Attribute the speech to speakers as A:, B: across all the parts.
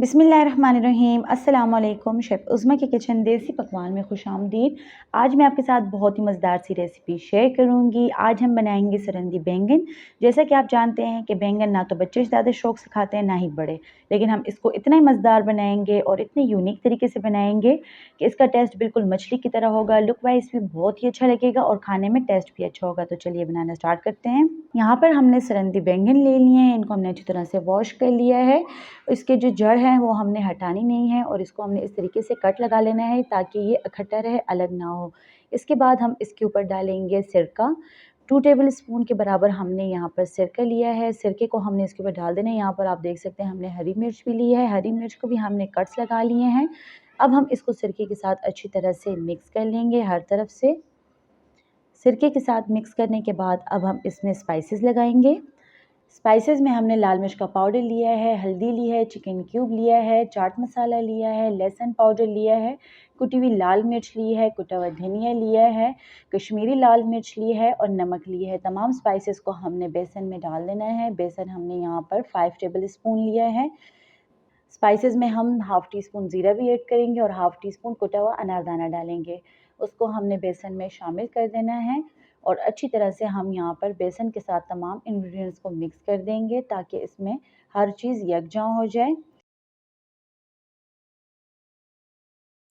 A: बिस्मिल्लाहिर्रहमानिर्रहीम अस्सलाम वालेकुम। शेफ़ उज़्मा के किचन देसी पकवान में खुशामदीद। आज मैं आपके साथ बहुत ही मज़ेदार सी रेसिपी शेयर करूंगी। आज हम बनाएंगे सरंदी बैंगन। जैसा कि आप जानते हैं कि बैंगन ना तो बच्चे ज़्यादा शौक से खाते हैं ना ही बड़े, लेकिन हम इसको इतना ही मज़ेदार बनाएंगे और इतने यूनिक तरीके से बनाएंगे कि इसका टेस्ट बिल्कुल मछली की तरह होगा। लुक वाइज भी बहुत ही अच्छा लगेगा और खाने में टेस्ट भी अच्छा होगा। तो चलिए बनाना स्टार्ट करते हैं। यहाँ पर हमने सरंदी बैंगन ले लिए हैं। इनको हमने अच्छी तरह से वॉश कर लिया है। इसके जो जड़ हैं वो हमने हटानी नहीं है और इसको हमने इस तरीके से कट लगा लेना है ताकि ये इकट्ठा रहे, अलग ना हो। इसके बाद हम इसके ऊपर डालेंगे सिरका। 2 टेबल स्पून के बराबर हमने यहाँ पर सिरका लिया है। सिरके को हमने इसके ऊपर डाल देना है। यहाँ पर आप देख सकते हैं हमने हरी मिर्च भी ली है। हरी मिर्च को भी हमने कट्स लगा लिए हैं। अब हम इसको सिरके के साथ अच्छी तरह से मिक्स कर लेंगे हर तरफ से। सिरके के साथ मिक्स करने के बाद अब हम इसमें स्पाइसेस लगाएंगे। स्पाइसेस में हमने लाल मिर्च का पाउडर लिया है, हल्दी ली है, चिकन क्यूब लिया है, चाट मसाला लिया है, लहसुन पाउडर लिया है, कुटी हुई लाल मिर्च ली है, कुटा हुआ धनिया लिया है, कश्मीरी लाल मिर्च ली है और नमक लिया है। तमाम स्पाइसेस को हमने बेसन में डाल देना है। बेसन हमने यहाँ पर 5 टेबल स्पून लिया है। स्पाइसेस में हम हाफ़ टी स्पून ज़ीरा भी ऐड करेंगे और हाफ़ टी स्पून कुटा हुआ अनारदाना डालेंगे। उसको हमने बेसन में शामिल कर देना है और अच्छी तरह से हम यहाँ पर बेसन के साथ तमाम इंग्रेडिएंट्स को मिक्स कर देंगे ताकि इसमें हर चीज़ यकजा हो जाए।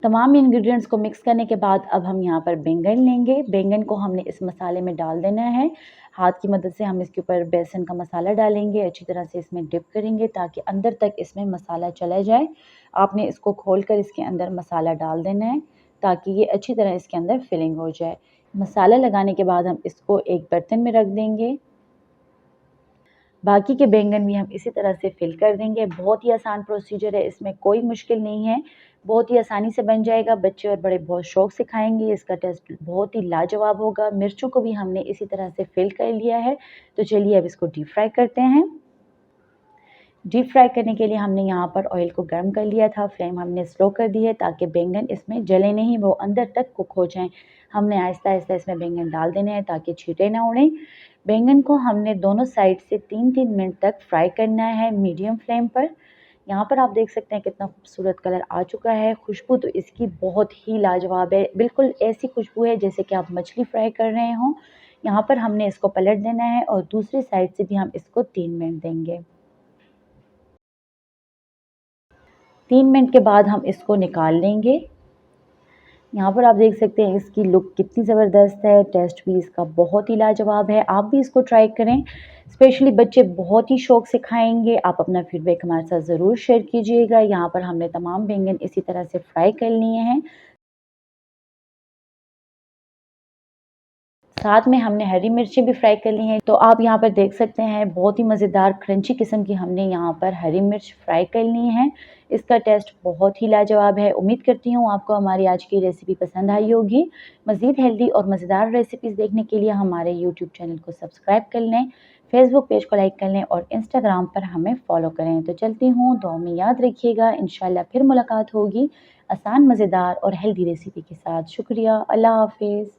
A: तमाम इंग्रेडिएंट्स को मिक्स करने के बाद अब हम यहाँ पर बैंगन लेंगे। बैंगन को हमने इस मसाले में डाल देना है। हाथ की मदद से हम इसके ऊपर बेसन का मसाला डालेंगे, अच्छी तरह से इसमें डिप करेंगे ताकि अंदर तक इसमें मसाला चला जाए। आपने इसको खोलकर इसके अंदर मसाला डाल देना है ताकि ये अच्छी तरह इसके अंदर फिलिंग हो जाए। मसाला लगाने के बाद हम इसको एक बर्तन में रख देंगे। बाकी के बैंगन भी हम इसी तरह से फिल कर देंगे। बहुत ही आसान प्रोसीजर है, इसमें कोई मुश्किल नहीं है। बहुत ही आसानी से बन जाएगा। बच्चे और बड़े बहुत शौक से खाएंगे। इसका टेस्ट बहुत ही लाजवाब होगा। मिर्चों को भी हमने इसी तरह से फिल कर लिया है। तो चलिए अब इसको डीप फ्राई करते हैं। डीप फ्राई करने के लिए हमने यहाँ पर ऑयल को गर्म कर लिया था। फ्लेम हमने स्लो कर दी है ताकि बैंगन इसमें जले नहीं, वो अंदर तक कुक हो जाएं। हमने आहिस्ता आहिस्ता इसमें बैंगन डाल देने हैं ताकि छींटे ना उड़ें। बैंगन को हमने दोनों साइड से 3-3 मिनट तक फ्राई करना है मीडियम फ्लेम पर। यहाँ पर आप देख सकते हैं कितना खूबसूरत कलर आ चुका है। खुशबू तो इसकी बहुत ही लाजवाब है। बिल्कुल ऐसी खुशबू है जैसे कि आप मछली फ्राई कर रहे हों। यहाँ पर हमने इसको पलट देना है और दूसरी साइड से भी हम इसको 3 मिनट देंगे। 3 मिनट के बाद हम इसको निकाल लेंगे। यहाँ पर आप देख सकते हैं इसकी लुक कितनी ज़बरदस्त है। टेस्ट भी इसका बहुत ही लाजवाब है। आप भी इसको ट्राई करें। स्पेशली बच्चे बहुत ही शौक से खाएंगे। आप अपना फीडबैक हमारे साथ ज़रूर शेयर कीजिएगा। यहाँ पर हमने तमाम बैंगन इसी तरह से फ्राई कर लिए हैं। साथ में हमने हरी मिर्चें भी फ्राई कर ली हैं। तो आप यहाँ पर देख सकते हैं बहुत ही मज़ेदार क्रंची किस्म की हमने यहाँ पर हरी मिर्च फ्राई कर ली हैं। इसका टेस्ट बहुत ही लाजवाब है। उम्मीद करती हूँ आपको हमारी आज की रेसिपी पसंद आई होगी। मज़ीद हेल्दी और मज़ेदार रेसिपीज़ देखने के लिए हमारे यूट्यूब चैनल को सब्सक्राइब कर लें, फेसबुक पेज को लाइक कर लें और इंस्टाग्राम पर हमें फ़ॉलो करें। तो चलती हूँ, दुआ में याद रखिएगा। इंशाल्लाह फिर मुलाकात होगी आसान, मज़ेदार और हेल्दी रेसिपी के साथ। शुक्रिया। अल्लाह हाफ़िज़।